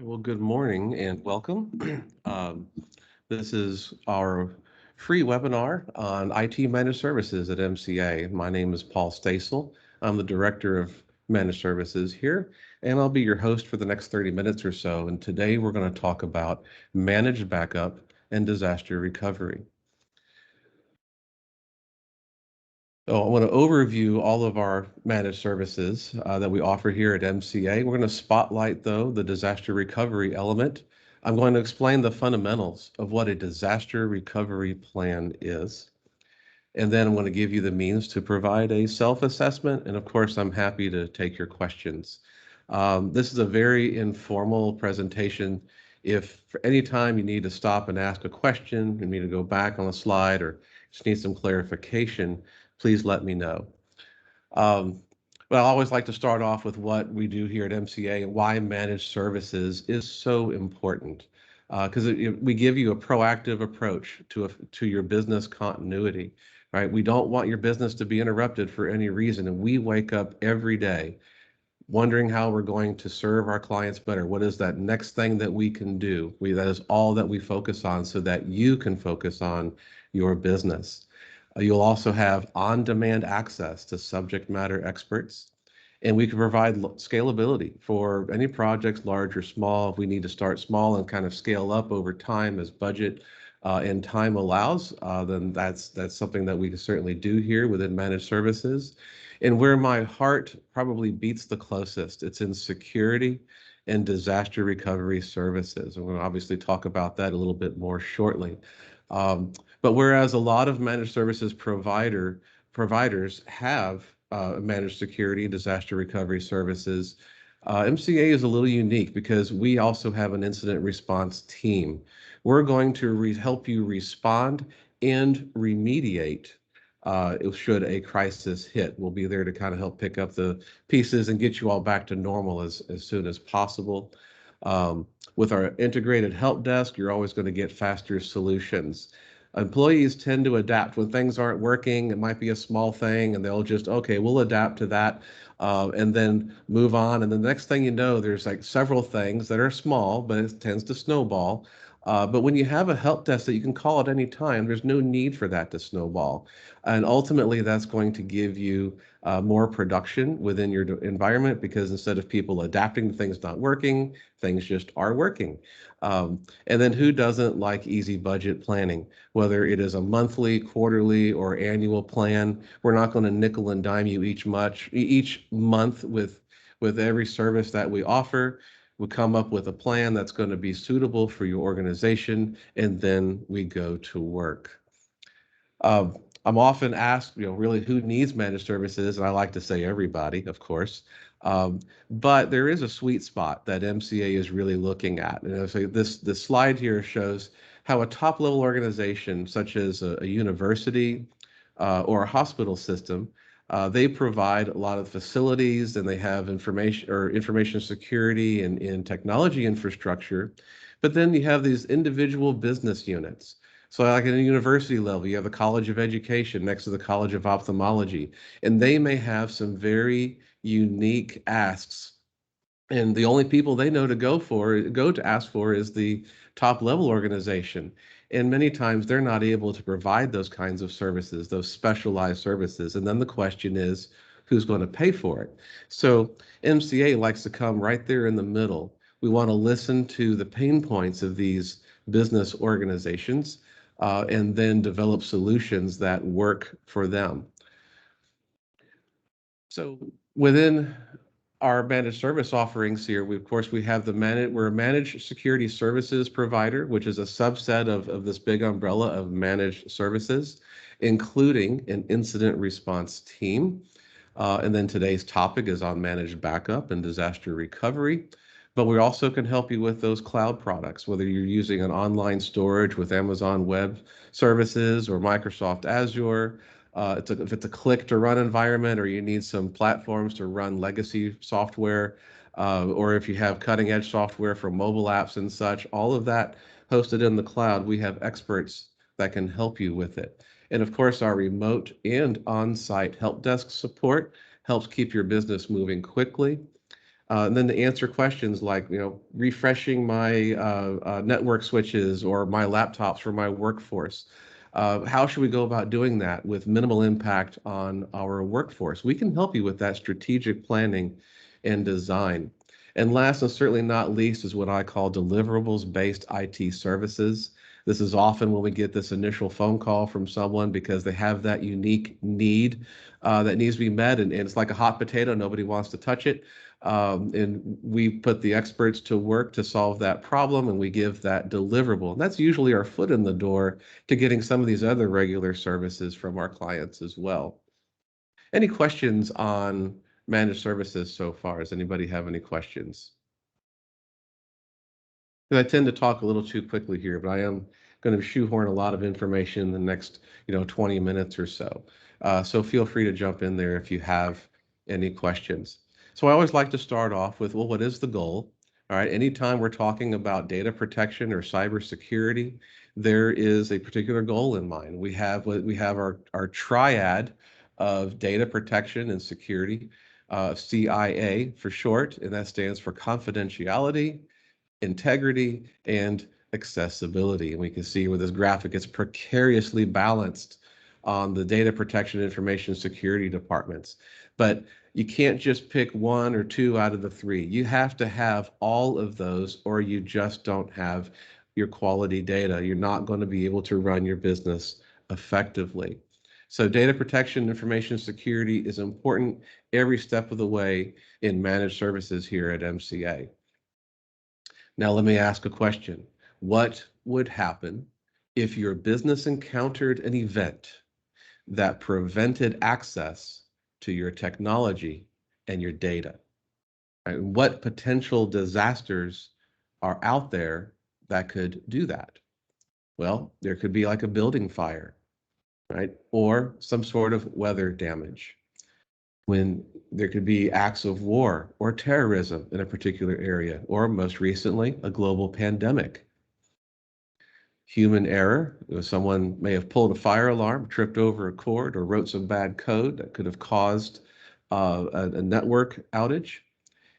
Well, good morning and welcome. This is our free webinar on IT managed services at MCA. My name is Paul Stoessel. I'm the Director of Managed Services here, and I'll be your host for the next 30 minutes or so. And today we're going to talk about managed backup and disaster recovery. So I want to overview all of our managed services that we offer here at MCA. We're going to spotlight, though, the disaster recovery element. I'm going to explain the fundamentals of what a disaster recovery plan is. And then I'm going to give you the means to provide a self-assessment. And of course, I'm happy to take your questions. This is a very informal presentation. If for any time you need to stop and ask a question, you need to go back on a slide or just need some clarification, please let me know. But I always like to start off with what we do here at MCA and why managed services is so important. Because we give you a proactive approach to your business continuity, right? We don't want your business to be interrupted for any reason, and we wake up every day wondering how we're going to serve our clients better. What is that next thing that we can do? That is all that we focus on so that you can focus on your business. You'll also have on-demand access to subject matter experts, and we can provide scalability for any projects, large or small. If we need to start small and kind of scale up over time as budget and time allows, then that's something that we can certainly do here within managed services. And where my heart probably beats the closest, it's in security and disaster recovery services. And we'll obviously talk about that a little bit more shortly. But whereas a lot of managed services providers have managed security and disaster recovery services, MCA is a little unique because we also have an incident response team. We're going to help you respond and remediate should a crisis hit. We'll be there to kind of help pick up the pieces and get you all back to normal as soon as possible. With our integrated help desk, you're always going to get faster solutions. Employees tend to adapt when things aren't working. It might be a small thing and they'll just, okay, we'll adapt to that and then move on. And the next thing you know, there's like several things that are small, but it tends to snowball. But when you have a help desk that you can call at any time, there's no need for that to snowball. And ultimately, that's going to give you more production within your environment because instead of people adapting to things not working, things just are working. And then who doesn't like easy budget planning? Whether it is a monthly, quarterly, or annual plan, we're not going to nickel and dime you each month with every service that we offer. We come up with a plan that's going to be suitable for your organization, and then we go to work. I'm often asked, really who needs managed services? And I like to say everybody, of course. But there is a sweet spot that MCA is really looking at. And so this slide here shows how a top-level organization, such as a university or a hospital system, they provide a lot of facilities and they have information security and in technology infrastructure. But then you have these individual business units. So like at a university level, you have the College of Education next to the College of Ophthalmology, and they may have some very unique asks. And the only people they know to go to ask for is the top level organization. And many times they're not able to provide those kinds of services, those specialized services. And then the question is, who's going to pay for it? So MCA likes to come right there in the middle. We want to listen to the pain points of these business organizations and then develop solutions that work for them. So within our managed service offerings here, of course, we have we're a managed security services provider, which is a subset of this big umbrella of managed services, including an incident response team. And then today's topic is on managed backup and disaster recovery. But we also can help you with those cloud products, whether you're using an online storage with Amazon Web Services or Microsoft Azure. If it's a click to run environment or you need some platforms to run legacy software, or if you have cutting edge software for mobile apps and such, all of that hosted in the cloud, we have experts that can help you with it. And of course, our remote and on-site help desk support helps keep your business moving quickly. And then to answer questions like, refreshing my network switches or my laptops for my workforce. How should we go about doing that with minimal impact on our workforce? We can help you with that strategic planning and design. And last and certainly not least is what I call deliverables-based IT services. This is often when we get this initial phone call from someone because they have that unique need that needs to be met, and it's like a hot potato. Nobody wants to touch it. And we put the experts to work to solve that problem, and we give that deliverable. And that's usually our foot in the door to getting some of these other regular services from our clients as well. Any questions on managed services so far? Does anybody have any questions? And I tend to talk a little too quickly here, but I am going to shoehorn a lot of information in the next, 20 minutes or so. So feel free to jump in there if you have any questions. So I always like to start off with, well, what is the goal? All right, anytime we're talking about data protection or cybersecurity, there is a particular goal in mind. We have our triad of data protection and security, CIA for short, and that stands for confidentiality, integrity, and accessibility. And we can see with this graphic, it's precariously balanced on the data protection information security departments. But you can't just pick one or two out of the three. You have to have all of those, or you just don't have your quality data. You're not going to be able to run your business effectively. So data protection, information security is important every step of the way in managed services here at MCA. Now, let me ask a question. What would happen if your business encountered an event that prevented access to your technology and your data? Right? What potential disasters are out there that could do that? Well, there could be like a building fire, right? Or some sort of weather damage. When there could be acts of war or terrorism in a particular area, or most recently, a global pandemic. Human error. Someone may have pulled a fire alarm, tripped over a cord, or wrote some bad code that could have caused a network outage.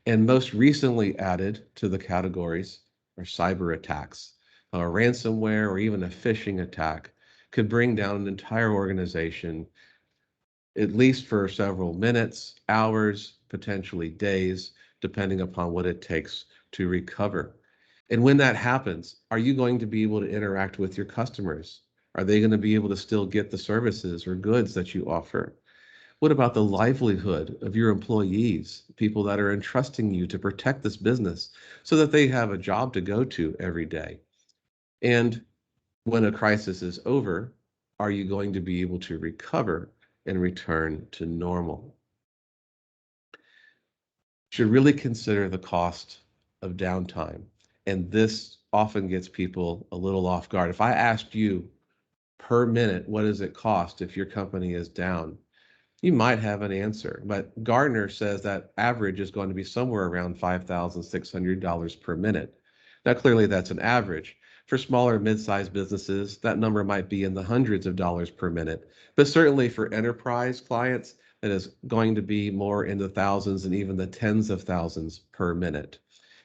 And most recently added to the categories are cyber attacks. Ransomware or even a phishing attack could bring down an entire organization, at least for several minutes, hours, potentially days, depending upon what it takes to recover. And when that happens, are you going to be able to interact with your customers? Are they going to be able to still get the services or goods that you offer? What about the livelihood of your employees, people that are entrusting you to protect this business so that they have a job to go to every day? And when a crisis is over, are you going to be able to recover and return to normal? Should really consider the cost of downtime. And this often gets people a little off guard. If I asked you per minute, what does it cost if your company is down? You might have an answer, but Gardner says that average is going to be somewhere around $5,600 per minute. Now, clearly that's an average. For smaller mid-sized businesses, that number might be in the hundreds of dollars per minute, but certainly for enterprise clients, it is going to be more in the thousands and even the tens of thousands per minute.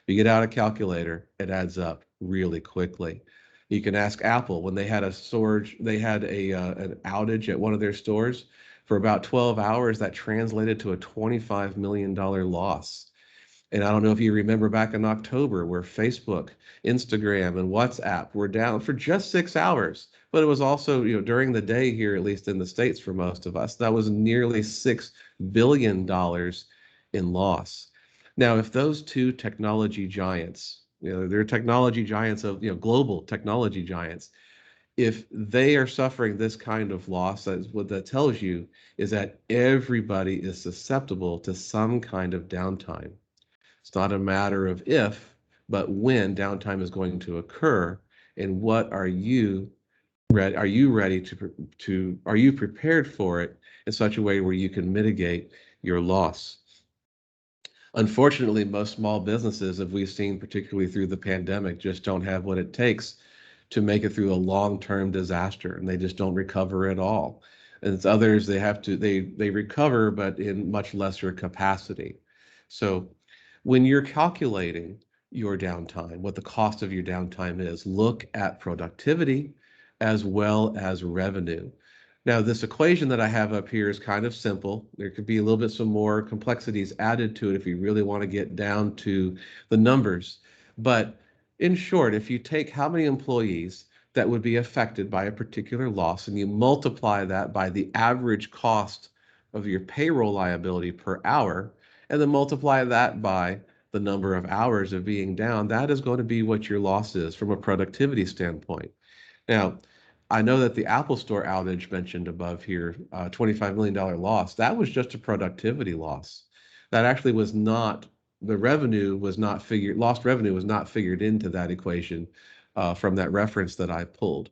If you get out a calculator, it adds up really quickly. You can ask Apple when they had an outage at one of their stores for about 12 hours. That translated to a $25 million loss. And I don't know if you remember back in October where Facebook, Instagram, and WhatsApp were down for just 6 hours. But it was also, during the day here, at least in the States for most of us, that was nearly $6 billion in loss. Now, if those two technology giants, they're technology giants of, global technology giants, if they are suffering this kind of loss, that's what that tells you is that everybody is susceptible to some kind of downtime. It's not a matter of if, but when downtime is going to occur, and what are you ready? Are you ready to are you prepared for it in such a way where you can mitigate your loss? Unfortunately, most small businesses, as we've seen, particularly through the pandemic, just don't have what it takes to make it through a long-term disaster, and they just don't recover at all. And it's others, they recover, but in much lesser capacity. So When you're calculating your downtime, what the cost of your downtime is, look at productivity as well as revenue. Now, this equation that I have up here is kind of simple. There could be a little bit some more complexities added to it if you really want to get down to the numbers. But in short, if you take how many employees that would be affected by a particular loss and you multiply that by the average cost of your payroll liability per hour, and then multiply that by the number of hours of being down, that is going to be what your loss is from a productivity standpoint. Now, I know that the Apple Store outage mentioned above here, $25 million loss, that was just a productivity loss. That actually was not, the revenue was not figured, lost revenue was not figured into that equation from that reference that I pulled.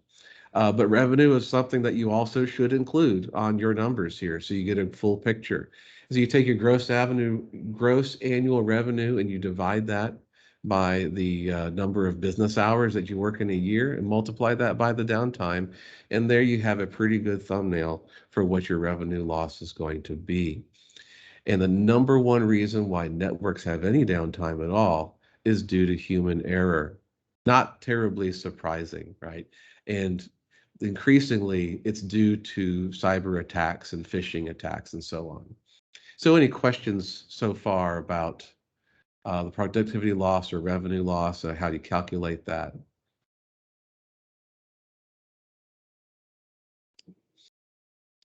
But revenue is something that you also should include on your numbers here so you get a full picture. So you take your gross annual revenue, and you divide that by the number of business hours that you work in a year and multiply that by the downtime. And there you have a pretty good thumbnail for what your revenue loss is going to be. And the number one reason why networks have any downtime at all is due to human error. Not terribly surprising, right? And increasingly, it's due to cyber attacks and phishing attacks and so on. So, any questions so far about the productivity loss or revenue loss? How do you calculate that?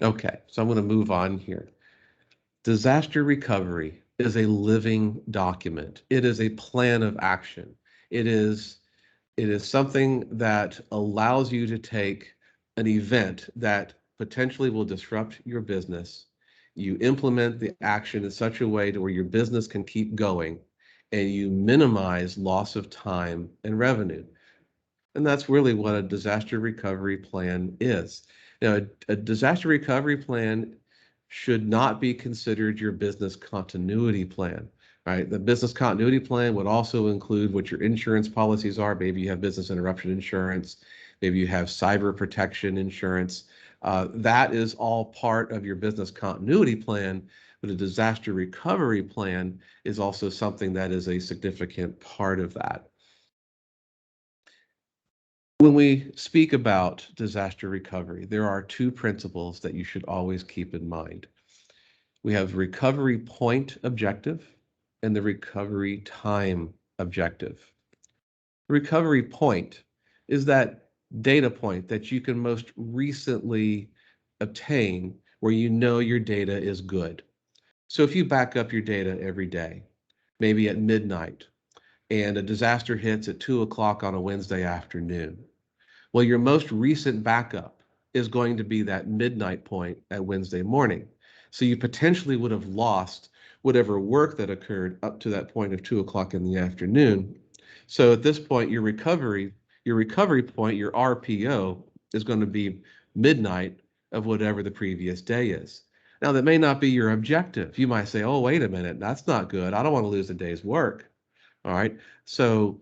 Okay, so I'm going to move on here. Disaster recovery is a living document. It is a plan of action. It is it is something that allows you to take an event that potentially will disrupt your business. You implement the action in such a way to where your business can keep going, and you minimize loss of time and revenue. And that's really what a disaster recovery plan is. Now, a disaster recovery plan should not be considered your business continuity plan, right? The business continuity plan would also include what your insurance policies are. Maybe you have business interruption insurance, maybe you have cyber protection insurance. That is all part of your business continuity plan, but a disaster recovery plan is also something that is a significant part of that. When we speak about disaster recovery, there are two principles that you should always keep in mind. We have recovery point objective and the recovery time objective. Recovery point is that data point that you can most recently obtain where you know your data is good. So if you back up your data every day, maybe at midnight, and a disaster hits at 2 o'clock on a Wednesday afternoon, well, your most recent backup is going to be that midnight point at Wednesday morning. So you potentially would have lost whatever work that occurred up to that point of 2 o'clock in the afternoon. So at this point, your recovery point, your RPO, is going to be midnight of whatever the previous day is. Now, that may not be your objective. You might say, oh, wait a minute, that's not good. I don't want to lose a day's work. All right. So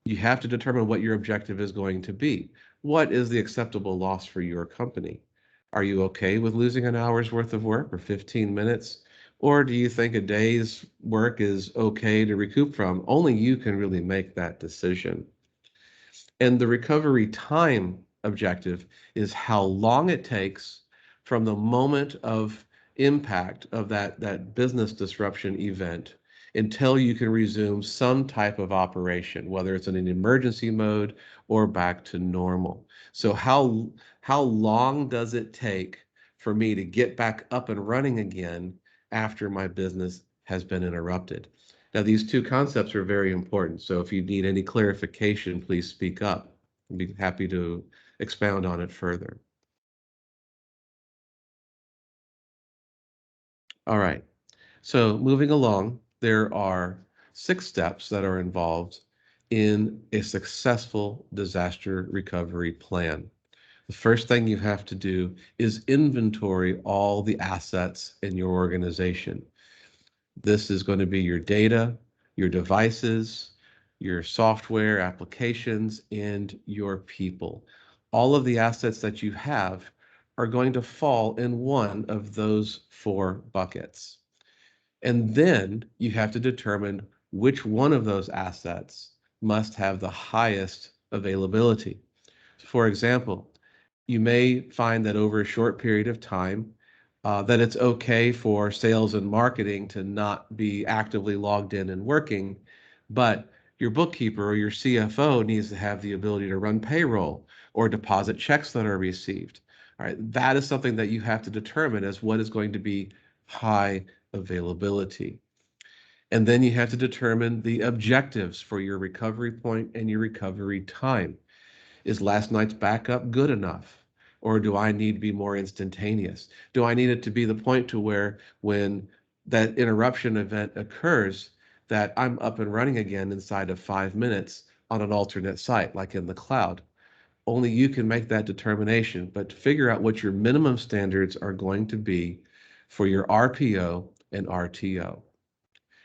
you have to determine what your objective is going to be. What is the acceptable loss for your company? Are you okay with losing an hour's worth of work or 15 minutes? Or do you think a day's work is okay to recoup from? Only you can really make that decision. And the recovery time objective is how long it takes from the moment of impact of that business disruption event until you can resume some type of operation, whether it's in an emergency mode or back to normal. So how long does it take for me to get back up and running again after my business has been interrupted? Now, these two concepts are very important. So if you need any clarification, please speak up. I'd be happy to expound on it further. All right. So moving along, there are 6 steps that are involved in a successful disaster recovery plan. The first thing you have to do is inventory all the assets in your organization. This is going to be your data, your devices, your software applications, and your people. All of the assets that you have are going to fall in one of those 4 buckets. And then you have to determine which one of those assets must have the highest availability. For example, you may find that over a short period of time, that it's okay for sales and marketing to not be actively logged in and working, but your bookkeeper or your CFO needs to have the ability to run payroll or deposit checks that are received. All right, that is something that you have to determine as what is going to be high availability. And then you have to determine the objectives for your recovery point and your recovery time. Is last night's backup good enough? Or do I need to be more instantaneous? Do I need it to be the point to where when that interruption event occurs, that I'm up and running again inside of 5 minutes on an alternate site, like in the cloud? Only you can make that determination, but figure out what your minimum standards are going to be for your RPO and RTO.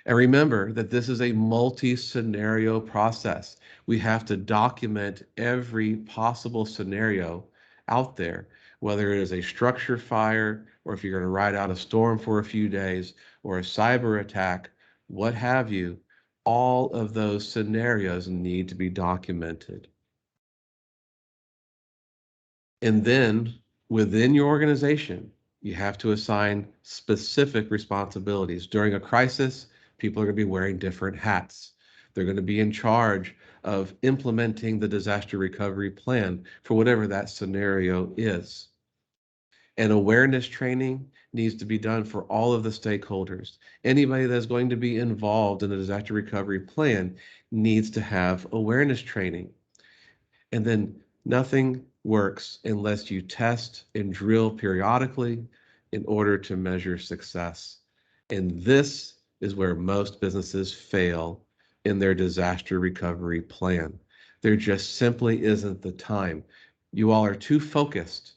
And remember that this is a multi-scenario process. We have to document every possible scenario out there, whether it is a structure fire, or if you're going to ride out a storm for a few days, or a cyber attack, what have you. All of those scenarios need to be documented. And then within your organization, you have to assign specific responsibilities. During a crisis, people are going to be wearing different hats. They're going to be in charge of implementing the disaster recovery plan for whatever that scenario is. And awareness training needs to be done for all of the stakeholders. Anybody that's going to be involved in the disaster recovery plan needs to have awareness training. And then nothing works unless you test and drill periodically in order to measure success. And this is where most businesses fail in their disaster recovery plan. There just simply isn't the time. You all are too focused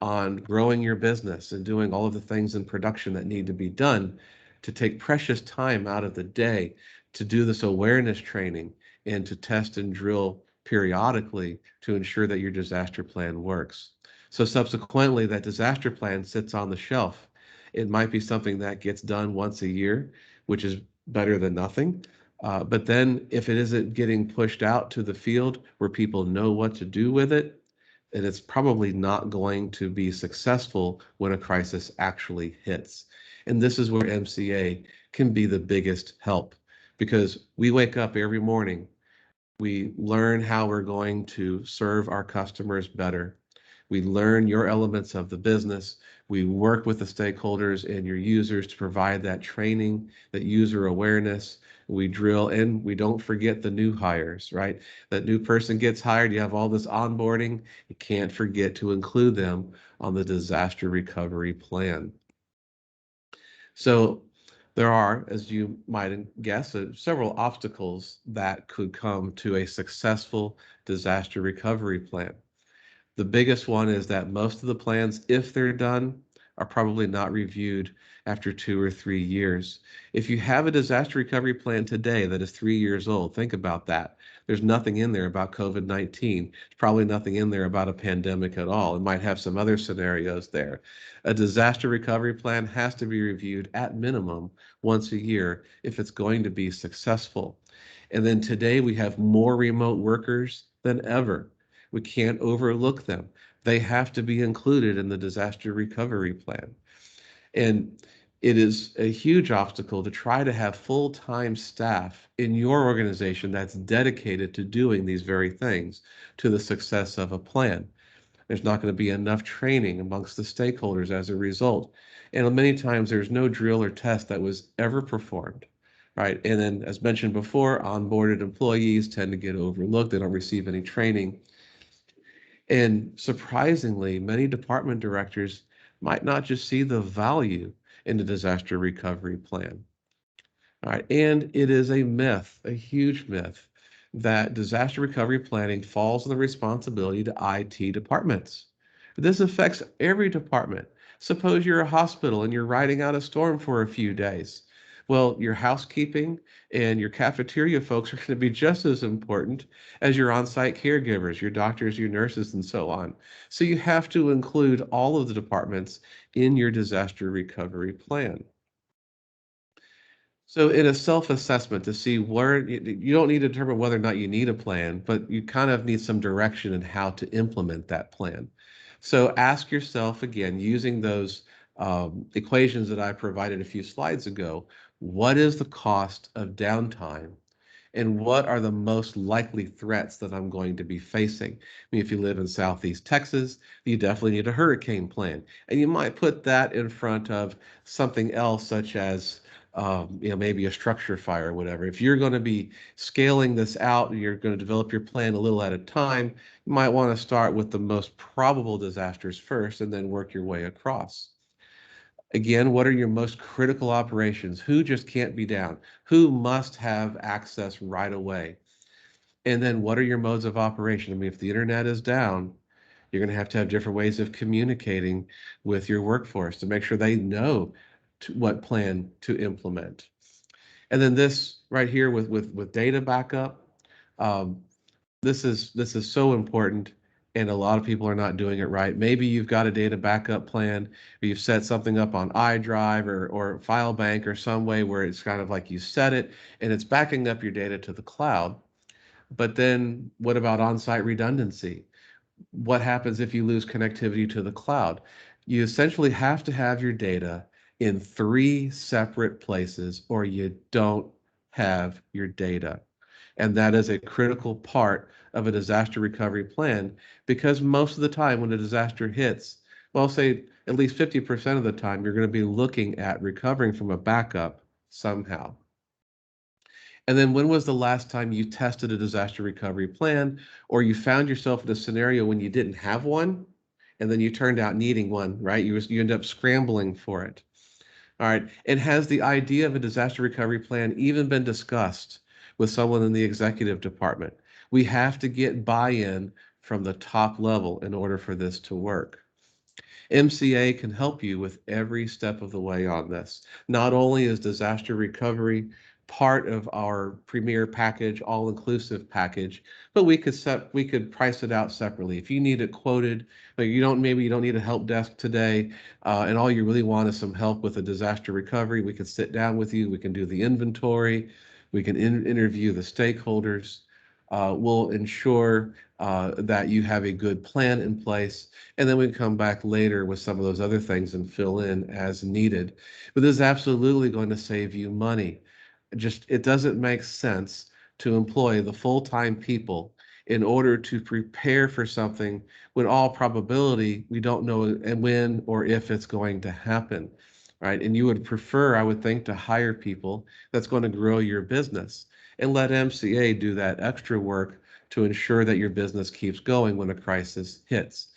on growing your business and doing all of the things in production that need to be done to take precious time out of the day to do this awareness training and to test and drill periodically to ensure that your disaster plan works. So subsequently, that disaster plan sits on the shelf. It might be something that gets done once a year, which is better than nothing. But then if it isn't getting pushed out to the field where people know what to do with it, and it's probably not going to be successful when a crisis actually hits. And this is where MCA can be the biggest help, because we wake up every morning, we learn how we're going to serve our customers better. We learn your elements of the business. We work with the stakeholders and your users to provide that training, that user awareness. We drill and we don't forget the new hires, right? That new person gets hired, you have all this onboarding. You can't forget to include them on the disaster recovery plan. So there are, as you might guess, several obstacles that could come to a successful disaster recovery plan. The biggest one is that most of the plans, if they're done, are probably not reviewed after 2 or 3 years. If you have a disaster recovery plan today that is 3 years old, think about that. There's nothing in there about COVID-19. There's probably nothing in there about a pandemic at all. It might have some other scenarios there. A disaster recovery plan has to be reviewed at minimum once a year if it's going to be successful. And then today we have more remote workers than ever. We can't overlook them. They have to be included in the disaster recovery plan. And it is a huge obstacle to try to have full-time staff in your organization that's dedicated to doing these very things to the success of a plan. There's not going to be enough training amongst the stakeholders as a result. And many times there's no drill or test that was ever performed, right? And then, as mentioned before, onboarded employees tend to get overlooked. They don't receive any training. And surprisingly, many department directors might not just see the value in the disaster recovery plan. All right, and it is a myth, a huge myth, that disaster recovery planning falls on the responsibility to IT departments. This affects every department. Suppose you're a hospital and you're riding out a storm for a few days. Well, your housekeeping and your cafeteria folks are going to be just as important as your on-site caregivers, your doctors, your nurses, and so on. So you have to include all of the departments in your disaster recovery plan. So in a self-assessment to see where you don't need to determine whether or not you need a plan, but you kind of need some direction in how to implement that plan. So ask yourself again, using those equations that I provided a few slides ago, what is the cost of downtime? And what are the most likely threats that I'm going to be facing? I mean, if you live in Southeast Texas, you definitely need a hurricane plan. And you might put that in front of something else, such as maybe a structure fire or whatever. If you're going to be scaling this out, you're going to develop your plan a little at a time, you might want to start with the most probable disasters first and then work your way across. Again, what are your most critical operations? Who just can't be down? Who must have access right away? And then what are your modes of operation? I mean, if the internet is down, you're going to have different ways of communicating with your workforce to make sure they know what plan to implement. And then this right here with data backup, um, this is so important, and a lot of people are not doing it right. Maybe you've got a data backup plan, or you've set something up on iDrive or FileBank or some way where it's kind of like you set it and it's backing up your data to the cloud. But then what about on-site redundancy? What happens if you lose connectivity to the cloud? You essentially have to have your data in three separate places, or you don't have your data. And that is a critical part of a disaster recovery plan because most of the time when a disaster hits, well, say at least 50% of the time, you're going to be looking at recovering from a backup somehow. And then when was the last time you tested a disaster recovery plan or you found yourself in a scenario when you didn't have one and then you turned out needing one, right? You end up scrambling for it. All right. And has the idea of a disaster recovery plan even been discussed with someone in the executive department? We have to get buy-in from the top level in order for this to work. MCA can help you with every step of the way on this. Not only is disaster recovery part of our premier package, all-inclusive package, but we could price it out separately. If you need it quoted, but maybe you don't need a help desk today, and all you really want is some help with a disaster recovery, we can sit down with you, we can do the inventory, we can interview the stakeholders. We'll ensure that you have a good plan in place, and then we can come back later with some of those other things and fill in as needed. But this is absolutely going to save you money. It doesn't make sense to employ the full-time people in order to prepare for something when all probability we don't know when or if it's going to happen, right? And you would prefer, I would think, to hire people that's going to grow your business and let MCA do that extra work to ensure that your business keeps going when a crisis hits.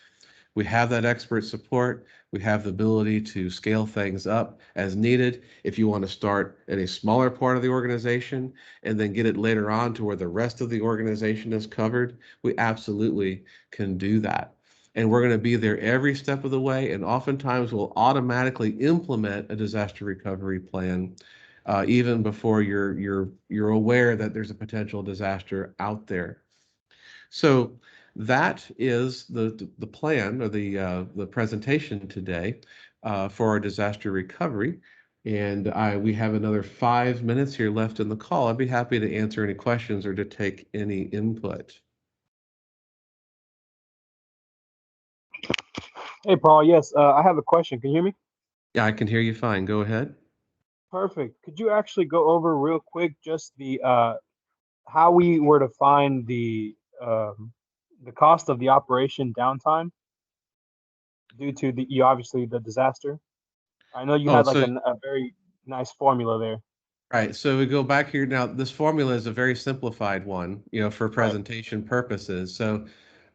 We have that expert support. We have the ability to scale things up as needed. If you want to start at a smaller part of the organization and then get it later on to where the rest of the organization is covered, we absolutely can do that. And we're going to be there every step of the way. And oftentimes we'll automatically implement a disaster recovery plan even before you're aware that there's a potential disaster out there. So that is the plan or the presentation today for our disaster recovery. And we have another 5 minutes here left in the call. I'd be happy to answer any questions or to take any input. Hey, Paul. Yes, I have a question. Can you hear me? Yeah, I can hear you fine. Go ahead. Perfect. Could you actually go over real quick just the how we were to find the cost of the operation downtime due to the you obviously the disaster? I know you Oh, had like so a very nice formula there. right. So we go back here now. This formula is a very simplified one, for Right. presentation purposes. So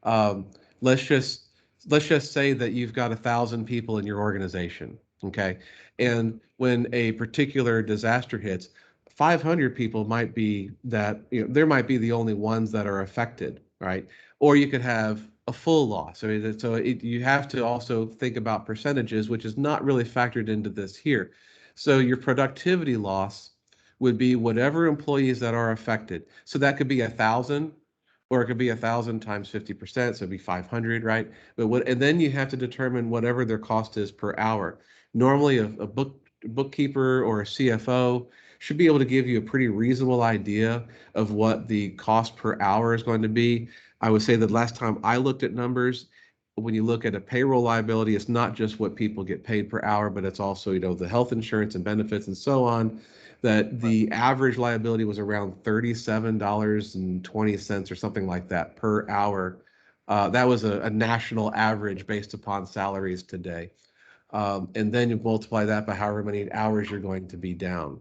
um, let's just let's just say that you've got 1,000 people in your organization, okay? And when a particular disaster hits, 500 people might be that, there might be the only ones that are affected, right? Or you could have a full loss. I mean, you have to also think about percentages, which is not really factored into this here. So your productivity loss would be whatever employees that are affected. So that could be 1,000, or it could be 1,000 times 50%, so it'd be 500, right? And then you have to determine whatever their cost is per hour. Normally, a bookkeeper or a CFO should be able to give you a pretty reasonable idea of what the cost per hour is going to be. I would say that last time I looked at numbers, when you look at a payroll liability, it's not just what people get paid per hour, but it's also, the health insurance and benefits and so on. That Right. the average liability was around $37.20 or something like that per hour. That was a national average based upon salaries today. And then you multiply that by however many hours you're going to be down.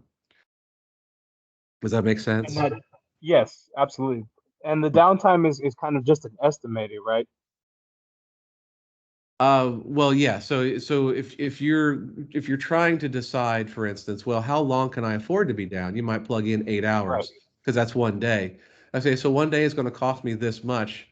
Does that make And sense? that, yes, absolutely. And the downtime is kind of just an estimated, right? Well, yeah. So if you're trying to decide, for instance, well, how long can I afford to be down? You might plug in eight Right. hours because that's one day. I say, so one day is going to cost me this much.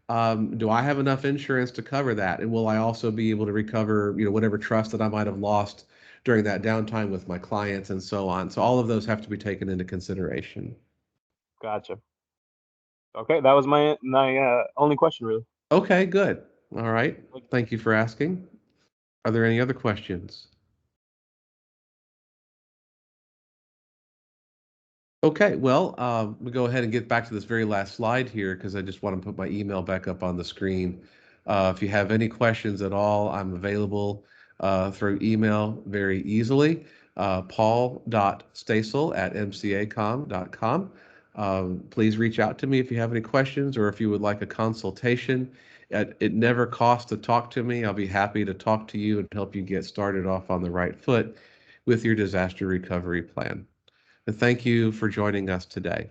Do I have enough insurance to cover that? And will I also be able to recover, whatever trust that I might have lost during that downtime with my clients and so on? So all of those have to be taken into consideration. Gotcha. Okay, that was my only question, really. Okay, good. All right. Like, Thank you for asking. Are there any other questions? Okay, well, we go ahead and get back to this very last slide here because I just want to put my email back up on the screen. If you have any questions at all, I'm available through email very easily. paul.stoessel@mcacom.com. Please reach out to me if you have any questions or if you would like a consultation. It never costs to talk to me. I'll be happy to talk to you and help you get started off on the right foot with your disaster recovery plan. And thank you for joining us today.